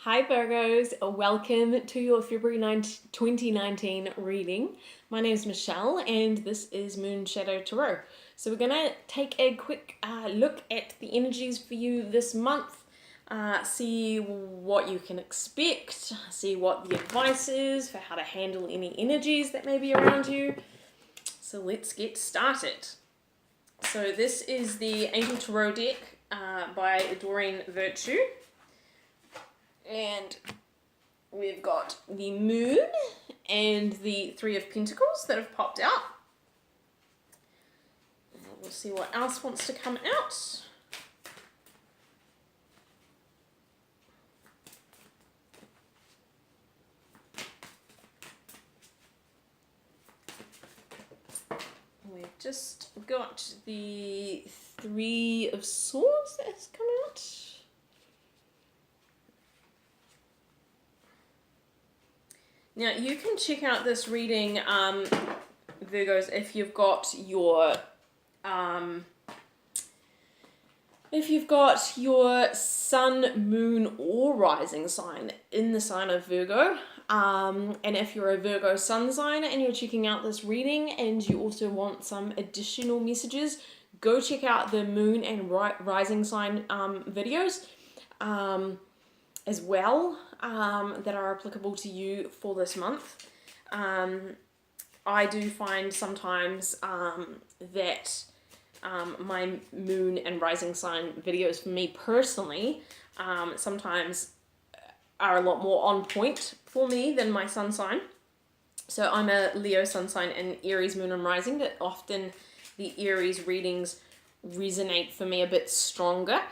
Hi Virgos, welcome to your February 2019 reading. My name is Michelle and this is MoonShadow Tarot. So we're going to take a quick look at the energies for you this month, see what you can expect, see what the advice is for how to handle any energies that may be around you. So let's get started. So this is the Angel Tarot deck by Doreen Virtue. And we've got the Moon and the Three of Pentacles that have popped out. We'll see what else wants to come out. We've just got the Three of Swords that has come out. Now, you can check out this reading, Virgos, if you've got your sun, moon, or rising sign in the sign of Virgo. And if you're a Virgo sun sign and you're checking out this reading and you also want some additional messages, go check out the moon and rising sign videos as well. That are applicable to you for this month. I do find sometimes that my moon and rising sign videos for me personally sometimes are a lot more on point for me than my sun sign. So I'm a Leo sun sign and Aries moon and rising, but often the Aries readings resonate for me a bit stronger.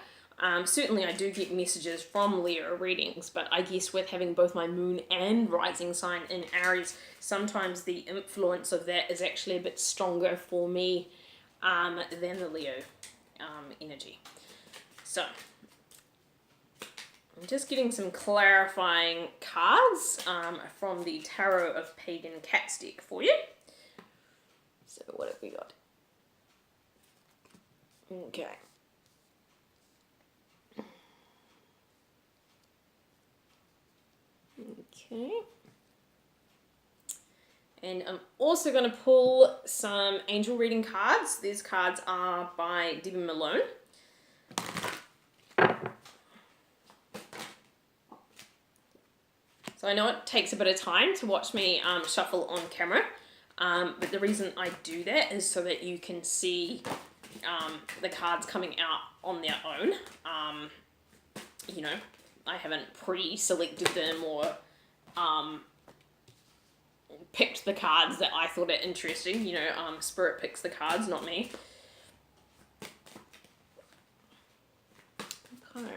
Certainly I do get messages from Leo readings, but I guess with having both my moon and rising sign in Aries, sometimes the influence of that is actually a bit stronger for me than the Leo energy. So, I'm just getting some clarifying cards from the Tarot of Pagan Cats deck for you. So what have we got? Okay. Okay. And I'm also going to pull some angel reading cards. These cards are by Debbie Malone. So I know it takes a bit of time to watch me shuffle on camera, but the reason I do that is so that you can see the cards coming out on their own. You know, I haven't pre-selected them or picked the cards that I thought are interesting. You know, Spirit picks the cards, not me. Okay.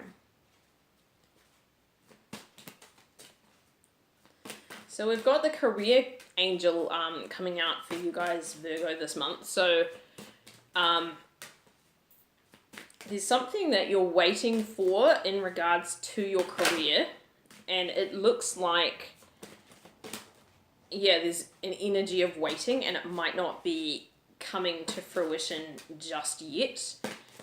So we've got the career angel coming out for you guys, Virgo, this month. So there's something that you're waiting for in regards to your career, and it looks like, yeah, there's an energy of waiting, and it might not be coming to fruition just yet,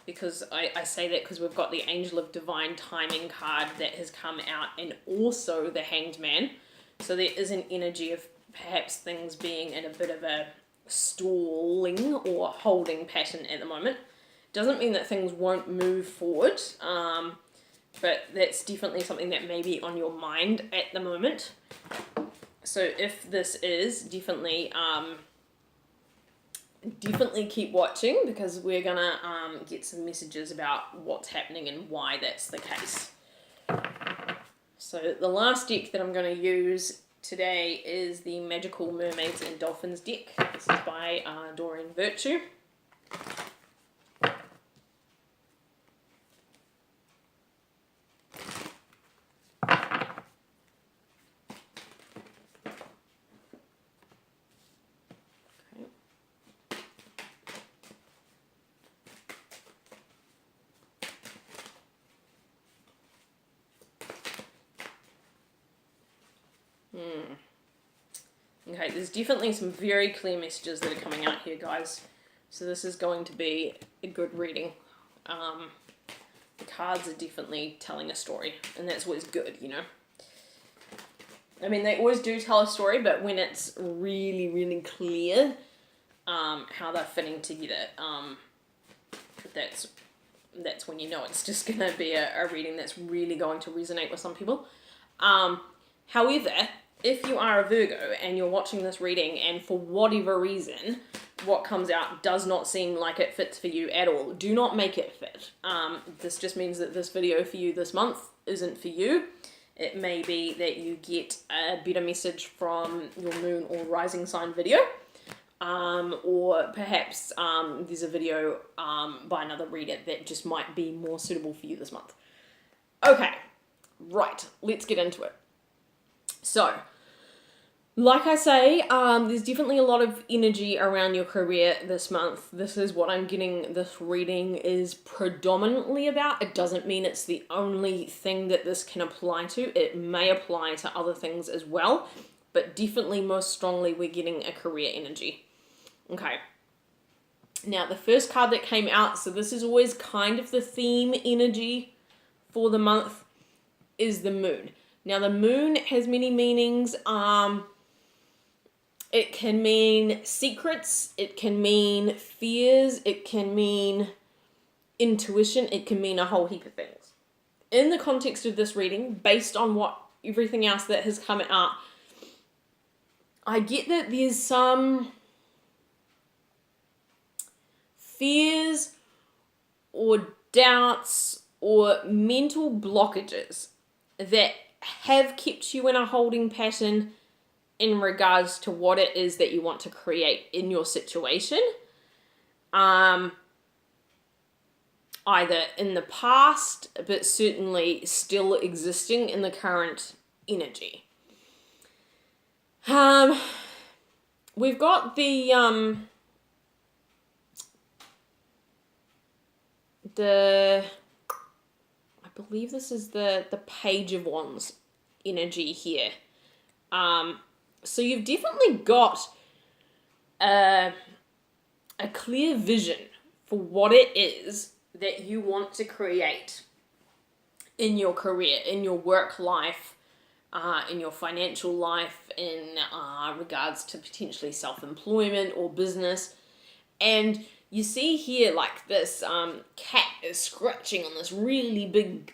because I say that because we've got the Angel of Divine Timing card that has come out, and also the Hanged Man. So there is an energy of perhaps things being in a bit of a stalling or holding pattern at the moment. Doesn't mean that things won't move forward, but that's definitely something that may be on your mind at the moment. So if this is, definitely keep watching, because we're gonna get some messages about what's happening and why that's the case. So the last deck that I'm going to use today is the Magical Mermaids and Dolphins deck. This is by Doreen Virtue. Okay, there's definitely some very clear messages that are coming out here, guys. So this is going to be a good reading. The cards are definitely telling a story, and that's always good, you know. I mean, they always do tell a story, but when it's really, really clear how they're fitting together, that's when you know it's just going to be a reading that's really going to resonate with some people. However, if you are a Virgo and you're watching this reading and for whatever reason what comes out does not seem like it fits for you at all, do not make it fit. This just means that this video for you this month isn't for you. It may be that you get a better message from your moon or rising sign video, or perhaps there's a video by another reader that just might be more suitable for you this month. Okay, right, let's get into it. So, like I say, there's definitely a lot of energy around your career this month. This is what I'm getting this reading is predominantly about. It doesn't mean it's the only thing that this can apply to. It may apply to other things as well, but definitely most strongly we're getting a career energy. Okay. Now, the first card that came out, so this is always kind of the theme energy for the month, is the moon. Now, the moon has many meanings. It can mean secrets, it can mean fears, it can mean intuition, it can mean a whole heap of things. In the context of this reading, based on what everything else that has come out, I get that there's some fears or doubts or mental blockages that have kept you in a holding pattern in regards to what it is that you want to create in your situation. Either in the past, but certainly still existing in the current energy. We've got the I believe this is the Page of Wands energy here. So you've definitely got a clear vision for what it is that you want to create in your career, in your work life, in your financial life, in regards to potentially self-employment or business. And you see here like this cat is scratching on this really big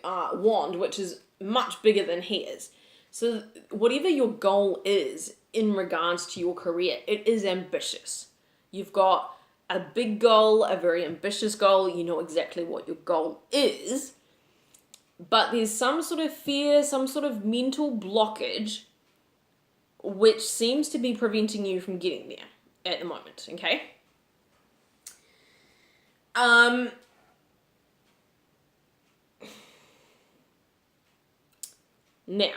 wand, which is much bigger than he is. So whatever your goal is in regards to your career, it is ambitious. You've got a big goal, a very ambitious goal. You know exactly what your goal is, but there's some sort of fear, some sort of mental blockage which seems to be preventing you from getting there at the moment, okay? Now,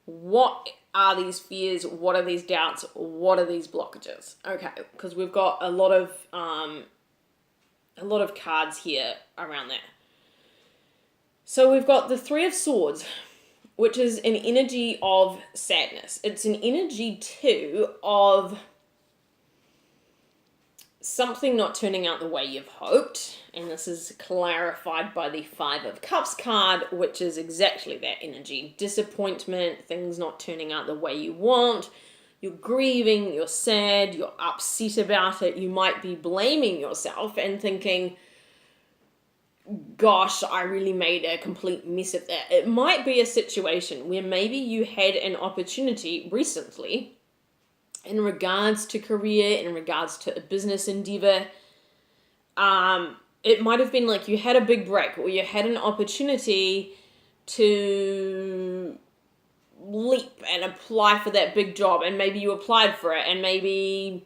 what are these fears? What are these doubts? What are these blockages? Okay, because we've got a lot of cards here around that. So we've got the Three of Swords, which is an energy of sadness. It's an energy too of something not turning out the way you've hoped, and this is clarified by the Five of Cups card, which is exactly that energy. Disappointment, things not turning out the way you want, you're grieving, you're sad, you're upset about it, you might be blaming yourself and thinking, gosh, I really made a complete mess of that. It might be a situation where maybe you had an opportunity recently in regards to career, in regards to a business endeavor. It might have been like you had a big break or you had an opportunity to leap and apply for that big job, and maybe you applied for it and maybe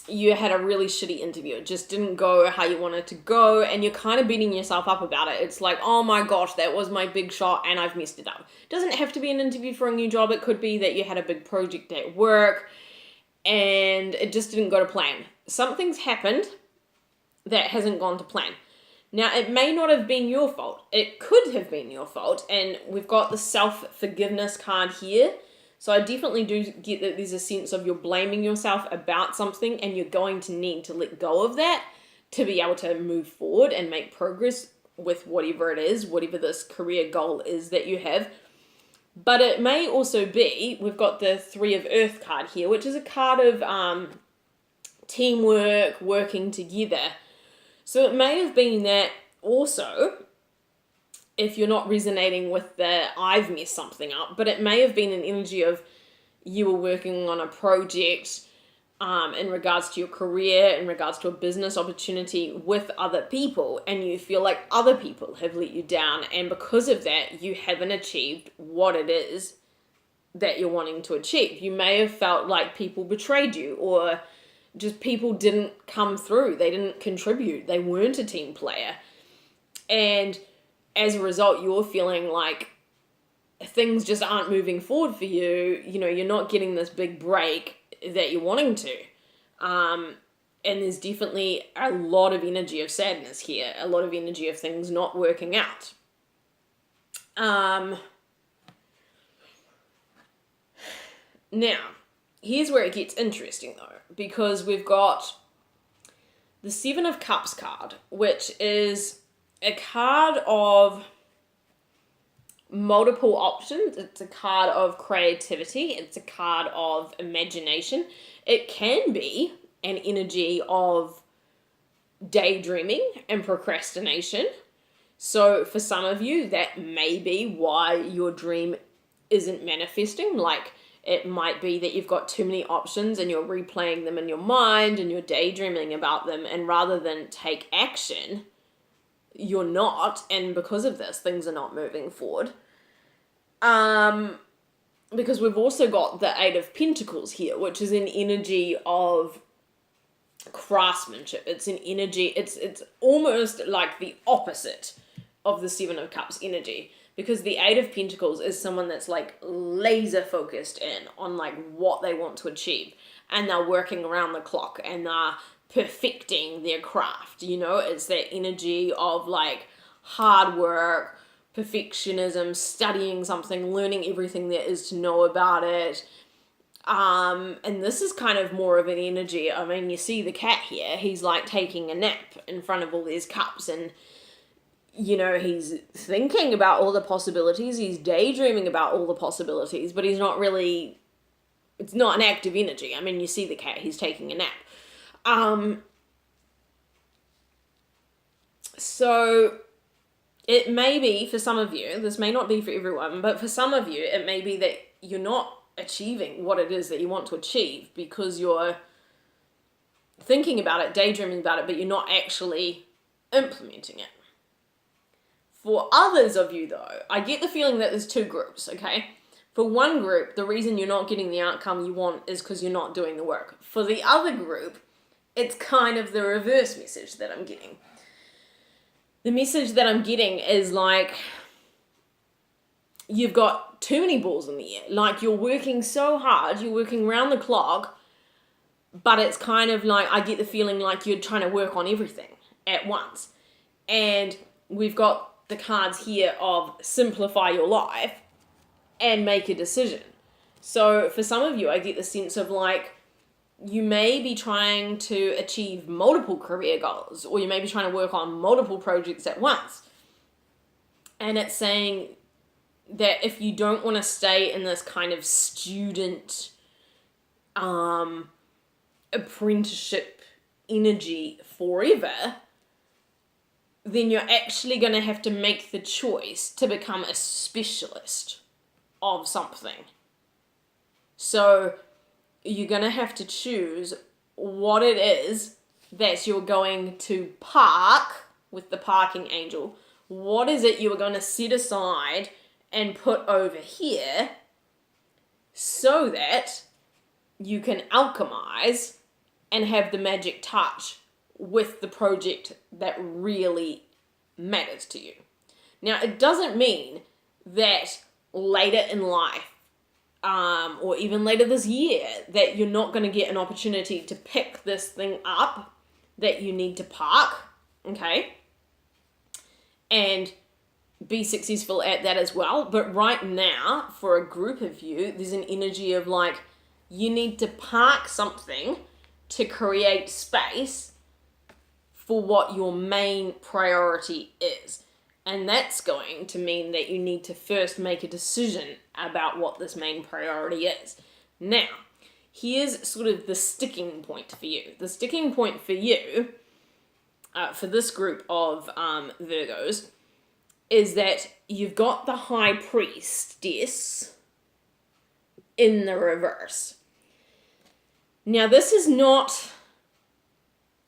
you had a really shitty interview. It just didn't go how you wanted to go, and you're kind of beating yourself up about it. It's like, oh my gosh, that was my big shot and I've messed it up. It doesn't have to be an interview for a new job. It could be that you had a big project at work and it just didn't go to plan. Something's happened that hasn't gone to plan. Now, it may not have been your fault. It could have been your fault, and we've got the self-forgiveness card here. So I definitely do get that there's a sense of you're blaming yourself about something and you're going to need to let go of that to be able to move forward and make progress with whatever it is, whatever this career goal is that you have. But it may also be, we've got the Three of Earth card here, which is a card of teamwork, working together. So it may have been that also, if you're not resonating with the I've messed something up, but it may have been an energy of you were working on a project in regards to your career, in regards to a business opportunity with other people, and you feel like other people have let you down, and because of that, you haven't achieved what it is that you're wanting to achieve. You may have felt like people betrayed you, or just people didn't come through, they didn't contribute, they weren't a team player. And as a result, you're feeling like things just aren't moving forward for you. You know, you're not getting this big break that you're wanting to. And there's definitely a lot of energy of sadness here, a lot of energy of things not working out. Now, here's where it gets interesting though, because we've got the Seven of Cups card, which is a card of multiple options. It's a card of creativity. It's a card of imagination. It can be an energy of daydreaming and procrastination. So for some of you, that may be why your dream isn't manifesting. Like, it might be that you've got too many options and you're replaying them in your mind and you're daydreaming about them, and rather than take action, you're not, and because of this, things are not moving forward. Because we've also got the Eight of Pentacles here, which is an energy of craftsmanship. It's an energy, it's almost like the opposite of the Seven of Cups energy, because the Eight of Pentacles is someone that's like laser focused in on like what they want to achieve, and they're working around the clock and they're perfecting their craft. You know, it's that energy of like hard work, perfectionism, studying something, learning everything there is to know about it. And this is kind of more of an energy. I mean, you see the cat here, he's like taking a nap in front of all these cups, and you know, he's thinking about all the possibilities, he's daydreaming about all the possibilities, but he's not really, it's not an active energy. I mean, you see the cat, he's taking a nap. So it may be for some of you, this may not be for everyone, but for some of you, it may be that you're not achieving what it is that you want to achieve because you're thinking about it, daydreaming about it, but you're not actually implementing it. For others of you though, I get the feeling that there's two groups, okay? For one group, the reason you're not getting the outcome you want is because you're not doing the work. For the other group, it's kind of the reverse message that I'm getting. The message that I'm getting is like, you've got too many balls in the air. Like, you're working so hard, you're working round the clock, but it's kind of like, I get the feeling like you're trying to work on everything at once. And we've got the cards here of simplify your life and make a decision. So for some of you, I get the sense of like, you may be trying to achieve multiple career goals, or you may be trying to work on multiple projects at once. And it's saying that if you don't want to stay in this kind of student apprenticeship energy forever, then you're actually going to have to make the choice to become a specialist of something. So you're going to have to choose what it is that you're going to park with the parking angel. What is it you are going to set aside and put over here so that you can alchemize and have the magic touch with the project that really matters to you. Now, it doesn't mean that later in life, or even later this year, that you're not going to get an opportunity to pick this thing up that you need to park, okay? And be successful at that as well. But right now, for a group of you, there's an energy of like, you need to park something to create space for what your main priority is. And that's going to mean that you need to first make a decision about what this main priority is. Now, here's sort of the sticking point for you. The sticking point for you, for this group of Virgos, is that you've got the High Priestess in the reverse. Now, this is not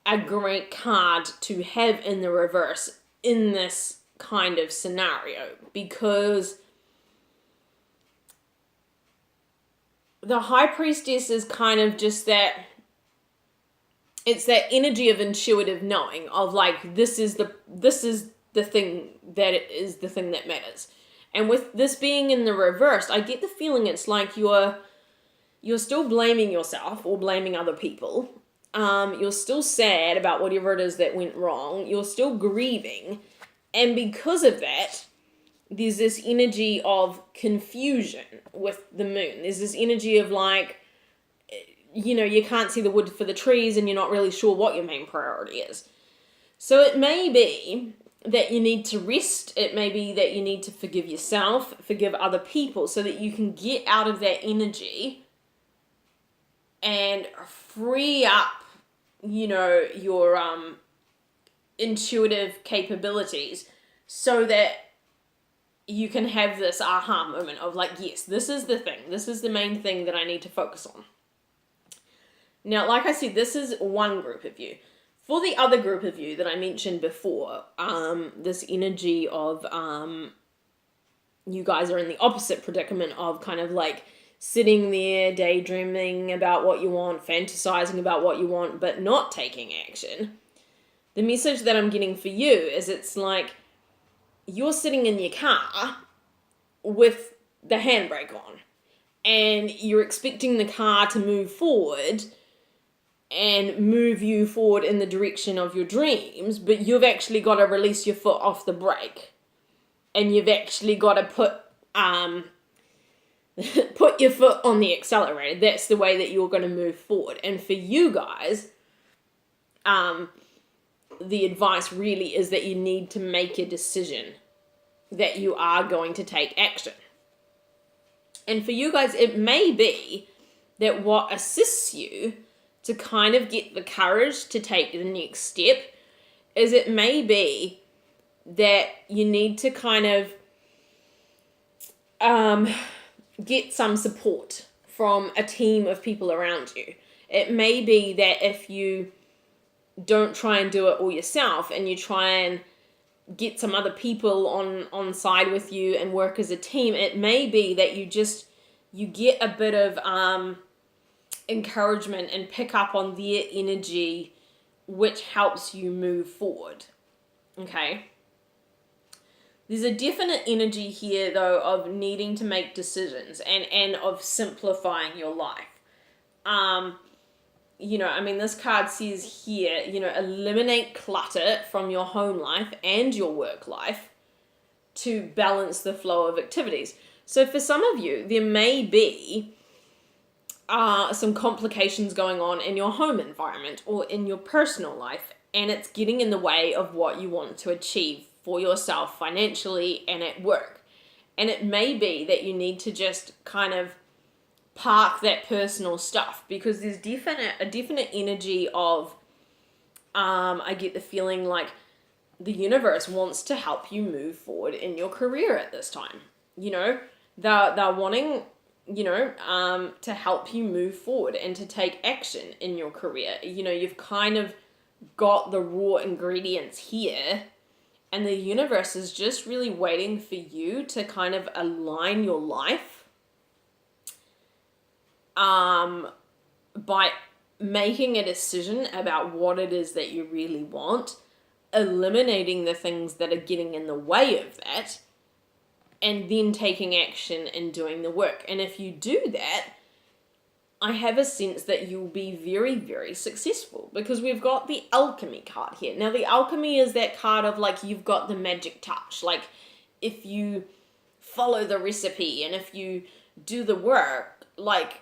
a great card to have in the reverse in this kind of scenario, because the High Priestess is kind of just that, it's that energy of intuitive knowing of like, this is the thing that matters. And with this being in the reverse, I get the feeling it's like you're still blaming yourself or blaming other people. You're still sad about whatever it is that went wrong. You're still grieving. And because of that, there's this energy of confusion with the moon. There's this energy of like, you can't see the wood for the trees and you're not really sure what your main priority is. So it may be that you need to rest. It may be that you need to forgive yourself, forgive other people, so that you can get out of that energy and free up, your intuitive capabilities, so that you can have this aha moment of like, yes, this is the thing. This is the main thing that I need to focus on. Now, like I said, this is one group of you. For the other group of you that I mentioned before, this energy of you guys are in the opposite predicament of kind of like sitting there daydreaming about what you want, fantasizing about what you want, but not taking action. The message that I'm getting for you is it's like you're sitting in your car with the handbrake on and you're expecting the car to move forward and move you forward in the direction of your dreams, but you've actually got to release your foot off the brake, and you've actually got to put your foot on the accelerator. That's the way that you're going to move forward. And for you guys, the advice really is that you need to make a decision that you are going to take action. And for you guys, it may be that what assists you to kind of get the courage to take the next step is it may be that you need to kind of get some support from a team of people around you. It may be that if you don't try and do it all yourself and you try and get some other people on side with you and work as a team, it may be that you get a bit of encouragement and pick up on their energy, which helps you move forward. Okay? There's a definite energy here, though, of needing to make decisions and of simplifying your life. This card says here, eliminate clutter from your home life and your work life to balance the flow of activities. So for some of you, there may be some complications going on in your home environment or in your personal life, and it's getting in the way of what you want to achieve for yourself financially and at work. And it may be that you need to just kind of park that personal stuff, because there's a definite energy of I get the feeling like the universe wants to help you move forward in your career at this time. They're wanting to help you move forward and to take action in your career. You've kind of got the raw ingredients here, and the universe is just really waiting for you to kind of align your life by making a decision about what it is that you really want, eliminating the things that are getting in the way of that, and then taking action and doing the work. And if you do that, I have a sense that you'll be very, very successful, because we've got the alchemy card here. Now, the alchemy is that card of like, you've got the magic touch. Like, if you follow the recipe and if you do the work, like,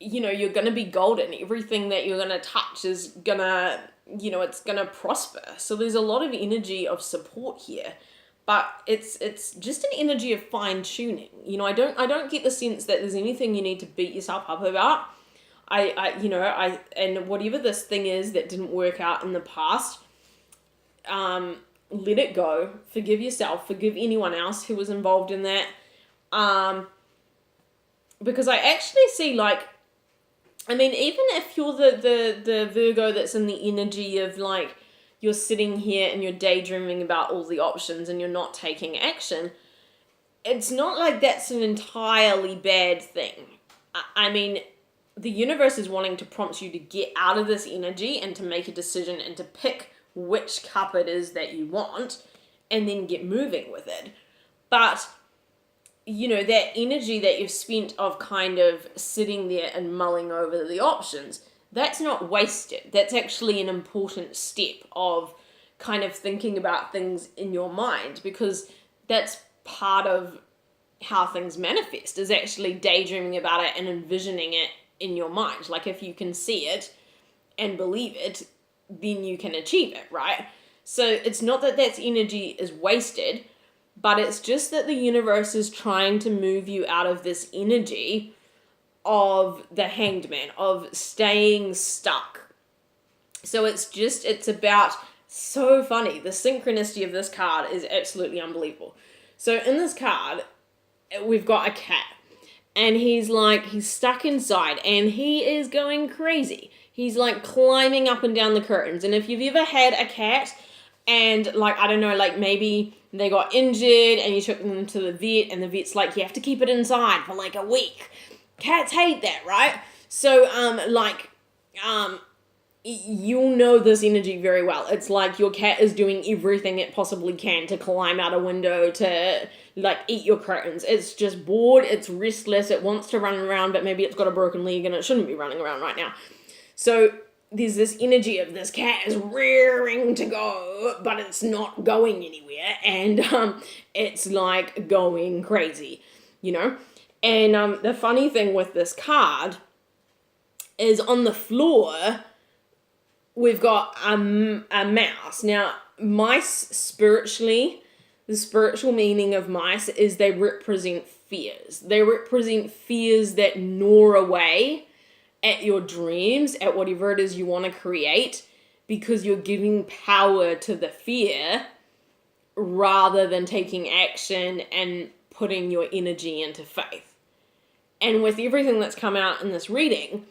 you're going to be golden. Everything that you're going to touch is going to you know, it's gonna prosper. So there's a lot of energy of support here, but it's just an energy of fine tuning. You know, I don't get the sense that there's anything you need to beat yourself up about. And whatever this thing is that didn't work out in the past, let it go. Forgive yourself. Forgive anyone else who was involved in that. Because I actually see, like, I mean, even if you're the Virgo that's in the energy of, like, you're sitting here and you're daydreaming about all the options and you're not taking action, it's not like that's an entirely bad thing. I mean, the universe is wanting to prompt you to get out of this energy and to make a decision and to pick which cup it is that you want and then get moving with it. But, you know, that energy that you've spent of kind of sitting there and mulling over the options, that's not wasted. That's actually an important step of kind of thinking about things in your mind, because that's part of how things manifest, is actually daydreaming about it and envisioning it in your mind. Like, if you can see it and believe it, then you can achieve it, right? So it's not that that energy is wasted, but it's just that the universe is trying to move you out of this energy of the Hanged Man, of staying stuck. So it's about, so funny, the synchronicity of this card is absolutely unbelievable. So in this card, we've got a cat, and he's stuck inside, and he is going crazy. He's like climbing up and down the curtains. And if you've ever had a cat and, like, I don't know, like maybe they got injured and you took them to the vet and the vet's like, you have to keep it inside for like a week. Cats hate that, right? So, you'll know this energy very well. It's like your cat is doing everything it possibly can to climb out a window, to, like, eat your curtains. It's just bored, it's restless, it wants to run around, but maybe it's got a broken leg and it shouldn't be running around right now. So there's this energy of this cat is rearing to go, but it's not going anywhere, and it's like going crazy, you know? And the funny thing with this card is on the floor, we've got a mouse. Now, mice spiritually, the spiritual meaning of mice is they represent fears. They represent fears that gnaw away at your dreams, at whatever it is you want to create, because you're giving power to the fear rather than taking action and putting your energy into faith. And with everything that's come out in this reading,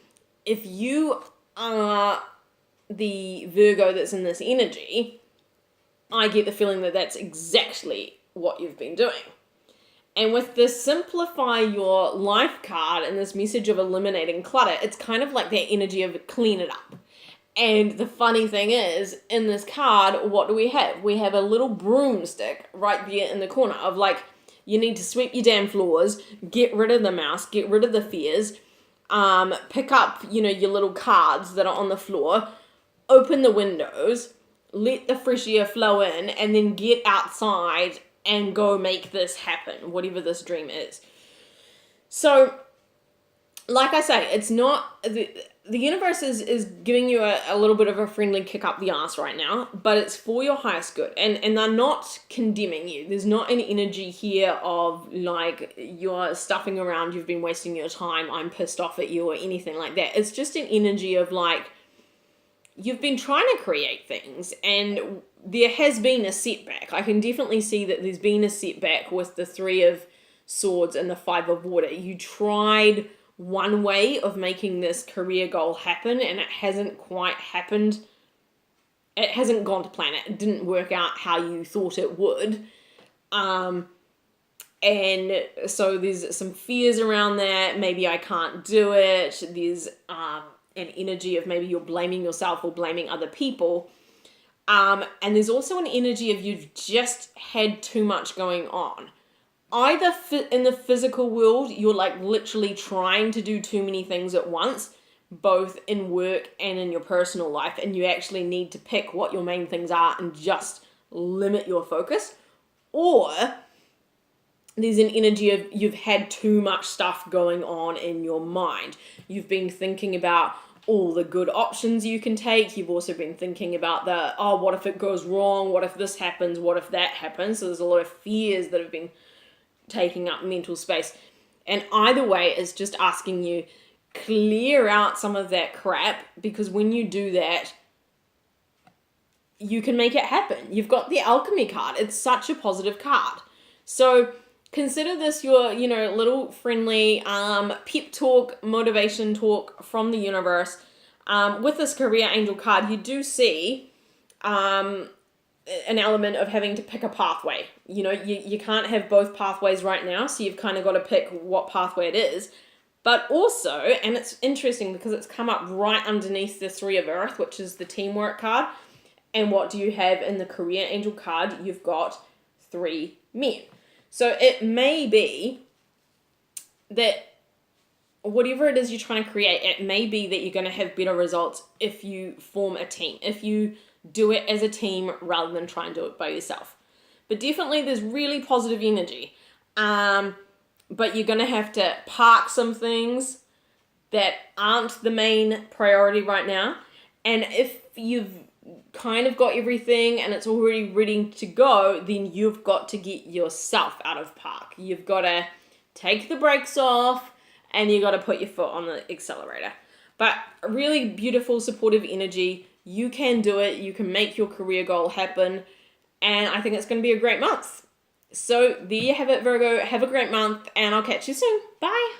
if you are the Virgo that's in this energy, I get the feeling that that's exactly what you've been doing. And with this Simplify Your Life card and this message of eliminating clutter, it's kind of like that energy of clean it up. And the funny thing is, in this card, what do we have? We have a little broomstick right there in the corner of, like, you need to sweep your damn floors, get rid of the mouse, get rid of the fears, pick up, you know, your little cards that are on the floor, open the windows, let the fresh air flow in, and then get outside and go make this happen, whatever this dream is. So, like I say, it's not, the universe is giving you a little bit of a friendly kick up the ass right now, but it's for your highest good, and they're not condemning you. There's not an energy here of, like, you're stuffing around, you've been wasting your time, I'm pissed off at you, or anything like that. It's just an energy of, like, you've been trying to create things, and there has been a setback. I can definitely see that there's been a setback with the Three of Swords and the Five of Water. You tried one way of making this career goal happen, and it hasn't quite happened. It hasn't gone to plan. It didn't work out how you thought it would. And so there's some fears around that. Maybe I can't do it. There's an energy of maybe you're blaming yourself or blaming other people. And there's also an energy of you've just had too much going on. Either in the physical world, you're, like, literally trying to do too many things at once, both in work and in your personal life, and you actually need to pick what your main things are and just limit your focus. Or there's an energy of you've had too much stuff going on in your mind. You've been thinking about all the good options you can take. You've also been thinking about the, oh, what if it goes wrong? What if this happens? What if that happens? So there's a lot of fears that have been taking up mental space. And either way, it's just asking you, clear out some of that crap, because when you do that, you can make it happen. You've got the alchemy card. It's such a positive card. So consider this your, little friendly pep talk, motivation talk from the universe. With this career angel card, you do see an element of having to pick a pathway. You can't have both pathways right now, so you've kind of got to pick what pathway it is. But also, and it's interesting because it's come up right underneath the Three of Earth, which is the teamwork card. And what do you have in the career angel card? You've got 3 men. So it may be that whatever it is you're trying to create, it may be that you're going to have better results if you form a team, if you do it as a team rather than try and do it by yourself. But definitely there's really positive energy. But you're going to have to park some things that aren't the main priority right now. And if you've kind of got everything and it's already ready to go, then you've got to get yourself out of park. You've got to take the brakes off and you got to put your foot on the accelerator. But really beautiful, supportive energy. You can do it. You can make your career goal happen. And I think it's going to be a great month. So there you have it, Virgo. Have a great month and I'll catch you soon. Bye.